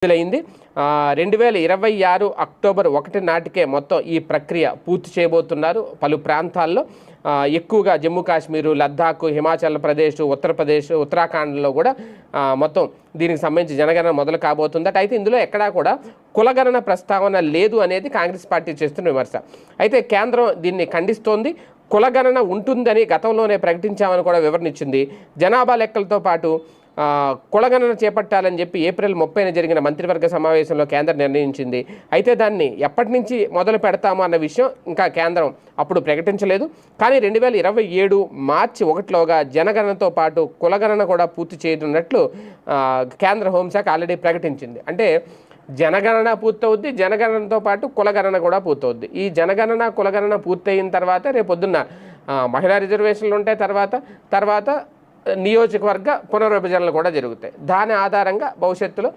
విడుదలైంది. 2026 అక్టోబర్ 1 నాటికే మొత్తం ఈ ప్రక్రియ పూర్తి చేయబోతున్నారు. పలు ప్రాంతాల్లో ఎక్కువగా జమ్మూ కాశ్మీరు, లద్దాఖ్, హిమాచల్ ప్రదేశ్, ఉత్తరప్రదేశ్, ఉత్తరాఖండ్లో కూడా మొత్తం దీనికి సంబంధించి జనగణన మొదలు కాబోతుందట. అయితే ఇందులో ఎక్కడా కూడా కులగణన ప్రస్తావన లేదు అనేది కాంగ్రెస్ పార్టీ చేస్తున్న విమర్శ. అయితే కేంద్రం దీన్ని ఖండిస్తోంది. కులగణన ఉంటుందని గతంలోనే ప్రకటించామని కూడా వివరణ ఇచ్చింది. జనాభా లెక్కలతో పాటు కులగణన చేపట్టాలని చెప్పి ఏప్రిల్ 30న జరిగిన మంత్రివర్గ సమావేశంలో కేంద్రం నిర్ణయించింది. అయితే దాన్ని ఎప్పటి నుంచి మొదలు పెడతాము అన్న విషయం ఇంకా కేంద్రం అప్పుడు ప్రకటించలేదు. కానీ 2027 మార్చి 1లోగా జనగణనతో పాటు కులగణన కూడా పూర్తి చేయనున్నట్లు కేంద్ర హోంశాఖ ఆల్రెడీ ప్రకటించింది. అంటే జనగణన పూర్తవుద్ది, జనగణనతో పాటు కులగణన కూడా పూర్తవుద్ది. ఈ జనగణన కులగణన పూర్తయిన తర్వాత రేపొద్దున్న మహిళా రిజర్వేషన్లు ఉంటాయి. తర్వాత నియోజకవర్గ పునర్విభజనలు కూడా జరుగుతాయి. దాని ఆధారంగా భవిష్యత్తులో